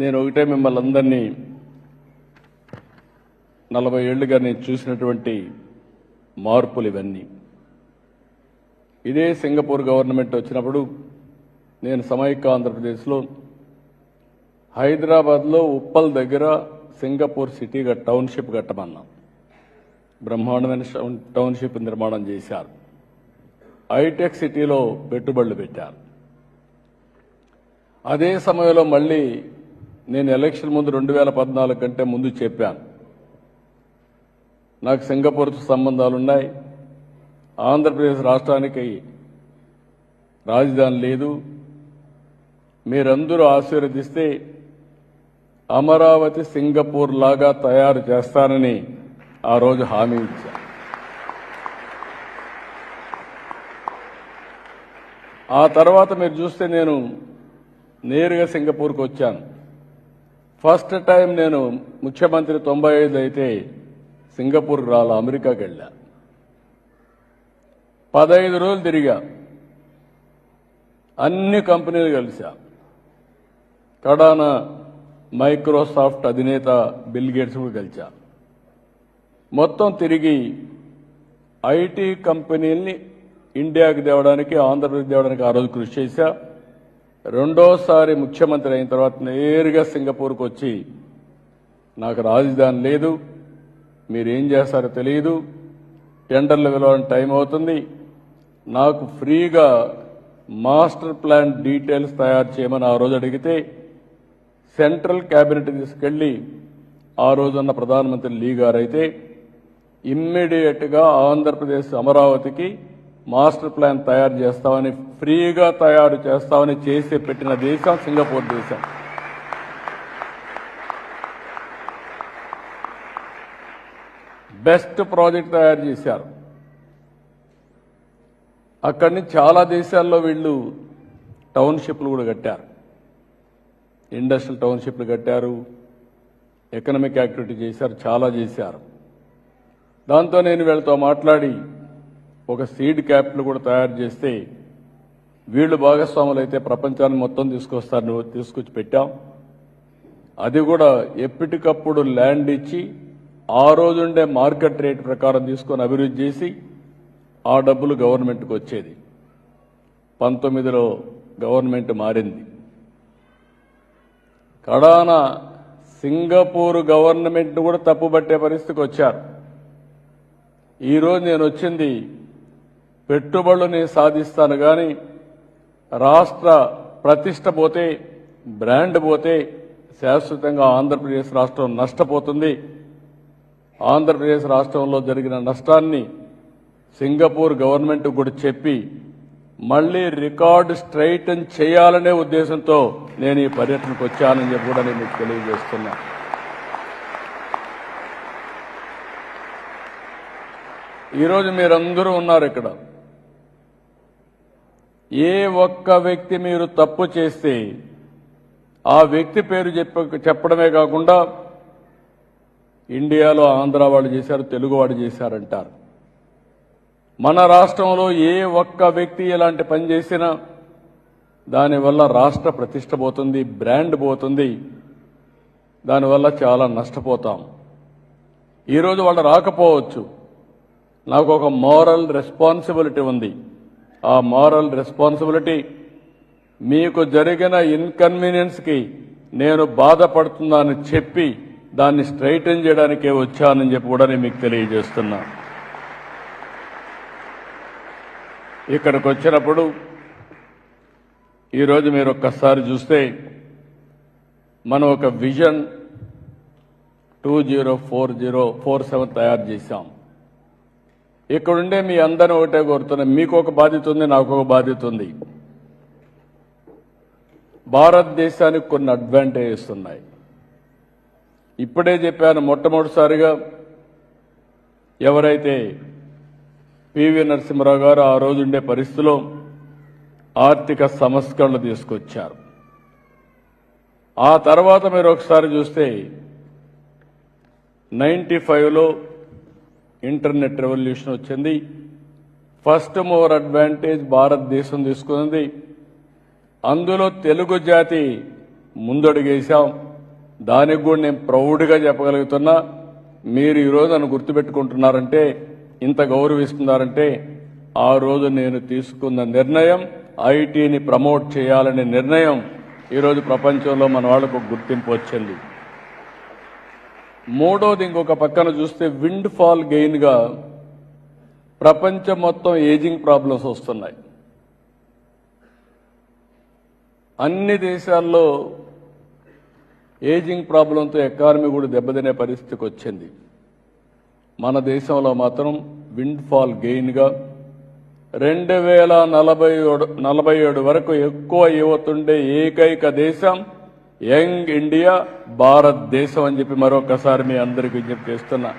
నేను ఒకటే మిమ్మల్ని అందరినీ 40 ఏళ్లుగా నేను చూసినటువంటి మార్పులు ఇవన్నీ. ఇదే సింగపూర్ గవర్నమెంట్ వచ్చినప్పుడు నేను సమైక్య ఆంధ్రప్రదేశ్లో హైదరాబాద్లో ఉప్పల్ దగ్గర సింగపూర్ సిటీ టౌన్షిప్ కట్టమన్నా. బ్రహ్మాండమైన టౌన్షిప్ నిర్మాణం చేశారు. హైటెక్ సిటీలో పెట్టుబడులు పెట్టారు. అదే సమయంలో మళ్ళీ నేను ఎలక్షన్ ముందు 2014 కంటే ముందు చెప్పాను, నాకు సింగపూర్తో సంబంధాలున్నాయి, ఆంధ్రప్రదేశ్ రాష్ట్రానికి రాజధాని లేదు, మీరందరూ ఆశీర్వదిస్తే అమరావతి సింగపూర్ లాగా తయారు చేస్తానని ఆ రోజు హామీ ఇచ్చా. ఆ తర్వాత మీరు చూస్తే నేను నేరుగా సింగపూర్కి వచ్చాను. ఫస్ట్ టైం నేను ముఖ్యమంత్రి 95 అయితే సింగపూర్కి రాలా, అమెరికాకి వెళ్ళా. 15 రోజులు తిరిగా, అన్ని కంపెనీలు కలిసా. కడాన మైక్రోసాఫ్ట్ అధినేత బిల్ గేట్స్ కూడా కలిసా. మొత్తం తిరిగి ఐటీ కంపెనీల్ని ఇండియాకి తేవడానికి, ఆంధ్రప్రదేశ్ తేవడానికి ఆ రోజు కృషి చేశా. రెండోసారి ముఖ్యమంత్రి అయిన తర్వాత నేరుగా సింగపూర్కి వచ్చి, నాకు రాజధాని లేదు, మీరేం చేస్తారో తెలియదు, టెండర్లు పిలవడానికి టైం అవుతుంది, నాకు ఫ్రీగా మాస్టర్ ప్లాన్ డీటెయిల్స్ తయారు చేయమని ఆ రోజు అడిగితే సెంట్రల్ క్యాబినెట్ తీసుకెళ్లి ఆ రోజున్న ప్రధానమంత్రి లీ గారైతే ఇమ్మీడియట్గా ఆంధ్రప్రదేశ్ అమరావతికి మాస్టర్ ప్లాన్ తయారు చేస్తామని, ఫ్రీగా తయారు చేస్తామని చేసి పెట్టిన దేశం సింగపూర్ దేశం. బెస్ట్ ప్రాజెక్ట్ తయారు చేశారు. అక్కడి నుంచి చాలా దేశాల్లో వీళ్ళు టౌన్షిప్లు కూడా కట్టారు, ఇండస్ట్రియల్ టౌన్షిప్లు కట్టారు, ఎకనామిక్ యాక్టివిటీ చేశారు, చాలా చేశారు. దాంతో నేను వీళ్ళతో మాట్లాడి ఒక సీడ్ క్యాపిటల్ కూడా తయారు చేస్తే వీళ్ళు భాగస్వాములు అయితే ప్రపంచాన్ని మొత్తం తీసుకొచ్చి పెట్టాం. అది కూడా ఎప్పటికప్పుడు ల్యాండ్ ఇచ్చి ఆ రోజుండే మార్కెట్ రేట్ ప్రకారం తీసుకొని అభివృద్ధి చేసి ఆ డబ్బులు గవర్నమెంట్కి వచ్చేది. 19లో గవర్నమెంట్ మారింది. కడాన సింగపూర్ గవర్నమెంట్ కూడా తప్పుపట్టే పరిస్థితికి వచ్చారు. ఈరోజు నేను వచ్చింది పెట్టుబడులు నేను సాధిస్తాను కానీ రాష్ట్ర ప్రతిష్ట పోతే, బ్రాండ్ పోతే శాశ్వతంగా ఆంధ్రప్రదేశ్ రాష్ట్రం నష్టపోతుంది. ఆంధ్రప్రదేశ్ రాష్ట్రంలో జరిగిన నష్టాన్ని సింగపూర్ గవర్నమెంట్ కూడా చెప్పి మళ్లీ రికార్డు స్ట్రైటన్ చేయాలనే ఉద్దేశంతో నేను ఈ పర్యటనకు వచ్చానని చెప్పి కూడా నేను మీకు తెలియజేస్తున్నా. ఈరోజు మీరందరూ ఉన్నారు ఇక్కడ. ఏ ఒక్క వ్యక్తి మీరు తప్పు చేస్తే ఆ వ్యక్తి పేరు చెప్పడమే కాకుండా ఇండియాలో ఆంధ్ర వాళ్ళు చేశారు, తెలుగు వాడు చేశారంటారు. మన రాష్ట్రంలో ఏ ఒక్క వ్యక్తి ఇలాంటి పని చేసినా దానివల్ల రాష్ట్ర ప్రతిష్ట పోతుంది, బ్రాండ్ పోతుంది, దానివల్ల చాలా నష్టపోతాం. ఈరోజు వాళ్ళు రాకపోవచ్చు, నాకు ఒక మోరల్ రెస్పాన్సిబిలిటీ ఉంది. ఆ మోరల్ రెస్పాన్సిబిలిటీ మీకు జరిగిన ఇన్కన్వీనియన్స్కి నేను బాధపడుతున్నానని చెప్పి దాన్ని స్ట్రైటన్ చేయడానికే వచ్చానని చెప్పి కూడా నేను మీకు తెలియజేస్తున్నా. ఇక్కడికి వచ్చినప్పుడు ఈరోజు మీరు ఒక్కసారి చూస్తే మనం ఒక విజన్ 2047 తయారు చేశాం. ఇక్కడుండే మీ అందరిని ఒకటే కోరుతున్నాం, మీకు ఒక బాధ్యత ఉంది, నాకు ఒక బాధ్యత ఉంది. భారతదేశానికి కొన్ని అడ్వాంటేజెస్ ఉన్నాయి. ఇప్పుడే చెప్పాను, మొట్టమొదటిసారిగా ఎవరైతే పివి నరసింహరావు గారు ఆ రోజుండే పరిస్థితిలో ఆర్థిక సంస్కరణలు తీసుకొచ్చారు. ఆ తర్వాత మీరు ఒకసారి చూస్తే 95లో ఇంటర్నెట్ రెవల్యూషన్ వచ్చింది. ఫస్ట్ మూవర్ అడ్వాంటేజ్ భారతదేశం తీసుకుంది. అందులో తెలుగు జాతి ముందడుగేశాం. దానికి కూడా నేను ప్రౌడ్గా చెప్పగలుగుతున్నా. మీరు ఈరోజు నన్ను గుర్తుపెట్టుకుంటున్నారంటే, ఇంత గౌరవిస్తున్నారంటే, ఆ రోజు నేను తీసుకున్న నిర్ణయం ఐటీని ప్రమోట్ చేయాలనే నిర్ణయం ఈరోజు ప్రపంచంలో మన వాళ్ళకు గుర్తింపు వచ్చింది. మూడోది, ఇంకొక పక్కన చూస్తే విండ్ ఫాల్ గెయిన్గా ప్రపంచం మొత్తం ఏజింగ్ ప్రాబ్లమ్స్ వస్తున్నాయి. అన్ని దేశాల్లో ఏజింగ్ ప్రాబ్లంతో ఎకానమీ కూడా దెబ్బతినే పరిస్థితికి వచ్చింది. మన దేశంలో మాత్రం విండ్ ఫాల్ గెయిన్గా 2047 వరకు ఎక్కువ యువతుండే ఏకైక దేశం యంగ్ ఇండియా భారతదేశం అని చెప్పి మరొకసారి మీ అందరికీ విజ్ఞప్తి చేస్తున్నా.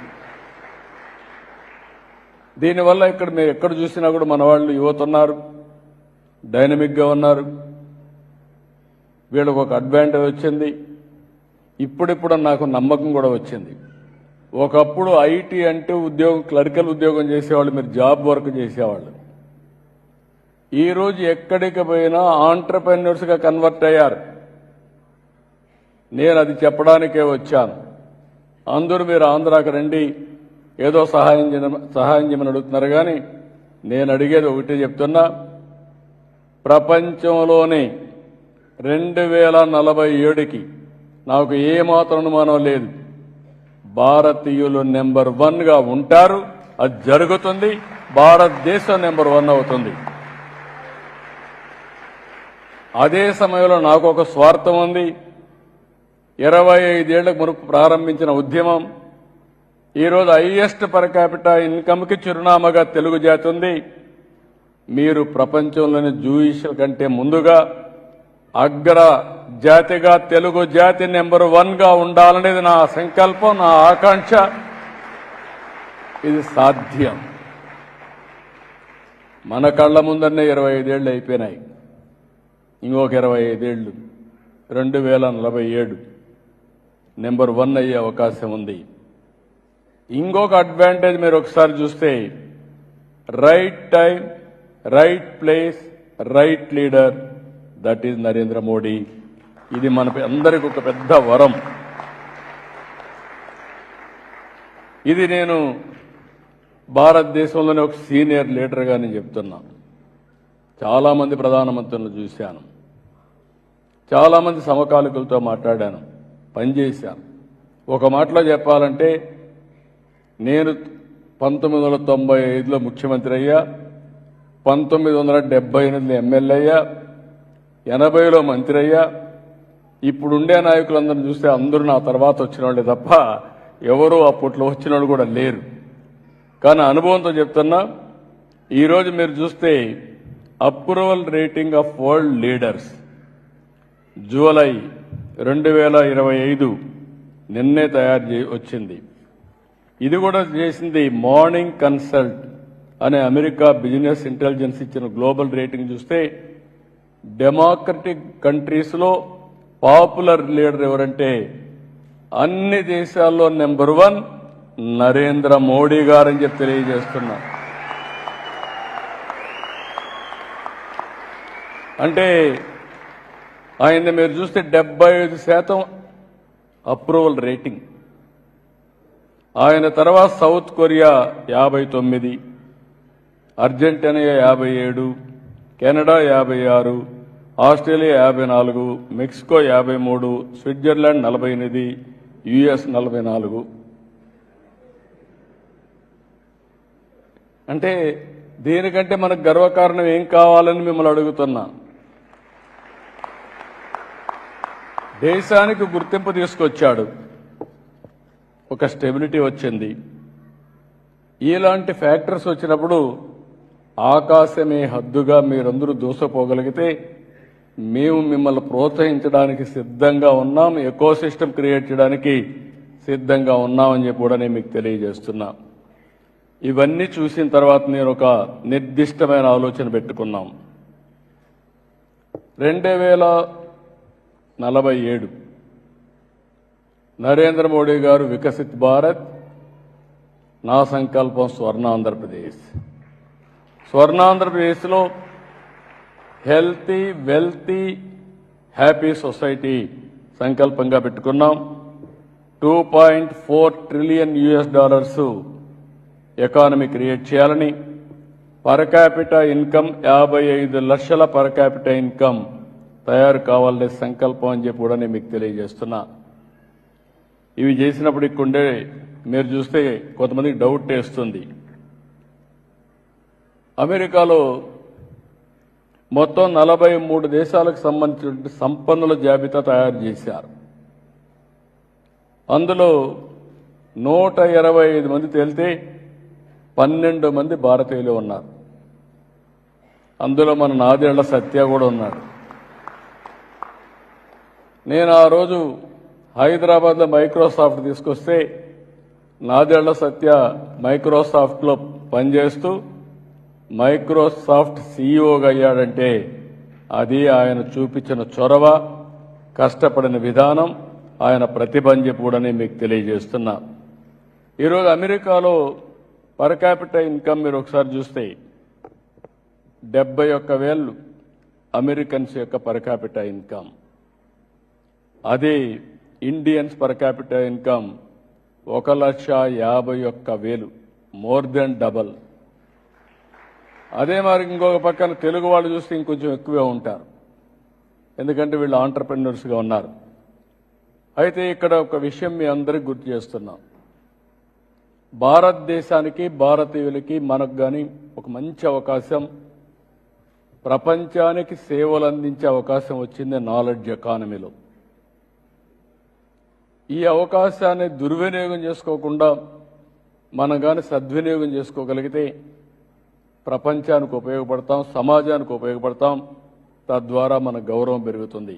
దీనివల్ల ఇక్కడ మీరు ఎక్కడ చూసినా కూడా మన వాళ్ళు యువత ఉన్నారు, డైనమిక్గా ఉన్నారు. వీళ్ళకు ఒక అడ్వాంటేజ్ వచ్చింది. ఇప్పుడిప్పుడు నాకు నమ్మకం కూడా వచ్చింది. ఒకప్పుడు ఐటీ అంటే ఉద్యోగం, క్లరికల్ ఉద్యోగం చేసేవాళ్ళు, మీరు జాబ్ వర్క్ చేసేవాళ్ళు. ఈరోజు ఎక్కడికి పోయినా ఆంటర్ప్రెన్యూర్స్గా కన్వర్ట్ అయ్యారు. నేను అది చెప్పడానికే వచ్చాను. అందరూ మీరు ఆంధ్రాకి రండి, ఏదో సహాయం చేయమని అడుగుతున్నారు. కానీ నేను అడిగేది ఒకటే చెప్తున్నా, ప్రపంచంలోనే 2047కి నాకు ఏమాత్రం అనుమానం లేదు, భారతీయులు నెంబర్ 1గా ఉంటారు. అది జరుగుతుంది. భారతదేశం నెంబర్ 1 అవుతుంది. అదే సమయంలో నాకు ఒక స్వార్థం ఉంది. 25 ఏళ్లకు మునుపు ప్రారంభించిన ఉద్యమం ఈరోజు హైయెస్ట్ పర్ క్యాపిటా ఇన్కమ్కి చిరునామాగా తెలుగు జాతి ఉంది. మీరు ప్రపంచంలోని జూయిషుల కంటే ముందుగా అగ్ర జాతిగా తెలుగు జాతి నెంబర్ 1గా ఉండాలనేది నా సంకల్పం, నా ఆకాంక్ష. ఇది సాధ్యం. మన కళ్ళ ముందరనే 25 ఏళ్ళు అయిపోయినాయి. ఇంకొక 25 ఏళ్ళు 2047 నెంబర్ 1 అయ్యే అవకాశం ఉంది. ఇంకొక అడ్వాంటేజ్ మీరు ఒకసారి చూస్తే, right time, right place, right leader, that is Narendra Modi. ఇది మన అందరికీ ఒక పెద్ద వరం. ఇది నేను భారతదేశంలోనే ఒక సీనియర్ లీడర్గా నేను చెప్తున్నా. చాలామంది ప్రధానమంత్రులను చూశాను, చాలామంది సమకాలికులతో మాట్లాడాను, పనిచేశాను. ఒక మాటలో చెప్పాలంటే, నేను 1995లో ముఖ్యమంత్రి అయ్యా, 1978లో ఎమ్మెల్యే అయ్యా, 80లో మంత్రి అయ్యా. ఇప్పుడుండే నాయకులందరినీ చూస్తే అందరూ నా తర్వాత వచ్చిన వాళ్ళే తప్ప ఎవరూ అప్పట్లో వచ్చిన వాళ్ళు కూడా లేరు. కానీ అనుభవంతో చెప్తున్నా, ఈరోజు మీరు చూస్తే approval rating of world leaders July 2025 నిన్నే వచ్చింది. ఇది కూడా చేసింది మార్నింగ్ కన్సల్ట్ అనే అమెరికా బిజినెస్ ఇంటెలిజెన్స్ ఇచ్చిన గ్లోబల్ రేటింగ్ చూస్తే, డెమోక్రటిక్ కంట్రీస్లో పాపులర్ లీడర్ ఎవరంటే అన్ని దేశాల్లో నెంబర్ 1 నరేంద్ర మోడీ గారని చెప్పి తెలియజేస్తున్నా. అంటే ఆయన మీరు చూస్తే 75% అప్రూవల్ రేటింగ్. ఆయన తర్వాత south Korea 59, Argentina 57, Canada 56, Australia 54, Mexico 53, Switzerland 48, US 44. అంటే దీనికంటే మనకు గర్వకారణం ఏం కావాలని మిమ్మల్ని అడుగుతున్నా. దేశానికి గుర్తింపు తీసుకొచ్చాడు, ఒక స్టెబిలిటీ వచ్చింది. ఇలాంటి ఫ్యాక్టర్స్ వచ్చినప్పుడు ఆకాశమే హద్దుగా మీరందరూ దూసపోగలిగితే మేము మిమ్మల్ని ప్రోత్సహించడానికి సిద్ధంగా ఉన్నాం, ఎకోసిస్టమ్ క్రియేట్ చేయడానికి సిద్ధంగా ఉన్నామని చెప్పి కూడా నేను మీకు తెలియజేస్తున్నా. ఇవన్నీ చూసిన తర్వాత నేను ఒక నిర్దిష్టమైన ఆలోచన పెట్టుకున్నాం. 2047 నరేంద్ర మోడీ గారు వికసిత్ భారత్, నా సంకల్పం స్వర్ణాంధ్రప్రదేశ్. స్వర్ణాంధ్రప్రదేశ్లో హెల్తీ, వెల్తీ, హ్యాపీ సొసైటీ సంకల్పంగా పెట్టుకున్నాం. $2.4 ట్రిలియన్ ఎకానమీ క్రియేట్ చేయాలని, పర్ క్యాపిటా ఇన్కమ్ 55 లక్షల పర్ క్యాపిటా ఇన్కమ్ తయారు కావాలనే సంకల్పం అని చెప్పి కూడా నేను మీకు తెలియజేస్తున్నా. ఇవి చేసినప్పుడు ఇక్కడే మీరు చూస్తే కొంతమందికి డౌట్ వేస్తుంది. అమెరికాలో మొత్తం 43 దేశాలకు సంబంధించిన సంపన్నుల జాబితా తయారు చేశారు. అందులో 125 మంది తేలితే 12 మంది భారతీయులు ఉన్నారు. అందులో మన నాదేళ్ల సత్య కూడా ఉన్నాడు. నేను ఆ రోజు హైదరాబాద్లో మైక్రోసాఫ్ట్ తీసుకొస్తే నాదేళ్ల సత్య మైక్రోసాఫ్ట్లో పనిచేస్తూ మైక్రోసాఫ్ట్ సీఈఓగా అయ్యాడంటే అది ఆయన చూపించిన చొరవ, కష్టపడిన విధానం, ఆయన ప్రతిభ అని చెప్పి కూడా నేను మీకు తెలియజేస్తున్నా. ఈరోజు అమెరికాలో పర్ క్యాపిటల్ ఇన్కమ్ మీరు ఒకసారి చూస్తే 71,000 అమెరికన్స్ యొక్క పర్ క్యాపిటల్ ఇన్కమ్. అదే Indians per capital income 1,51,000, more than double. అదే మరి ఇంకొక పక్కన తెలుగు వాళ్ళు చూస్తే ఇంకొంచెం ఎక్కువే ఉంటారు, ఎందుకంటే వీళ్ళు ఆంటర్ప్రెన్యూర్స్గా ఉన్నారు. అయితే ఇక్కడ ఒక విషయం మీ అందరికీ గుర్తు చేస్తున్నాం. భారతదేశానికి, భారతీయులకి, మనకు కానీ ఒక మంచి అవకాశం, ప్రపంచానికి సేవలు అందించే అవకాశం వచ్చింది నాలెడ్జ్ ఎకానమీలో. ఈ అవకాశాన్ని దుర్వినియోగం చేసుకోకుండా మనం కానీ సద్వినియోగం చేసుకోగలిగితే ప్రపంచానికి ఉపయోగపడతాం, సమాజానికి ఉపయోగపడతాం. తద్వారా మన గౌరవం పెరుగుతుంది.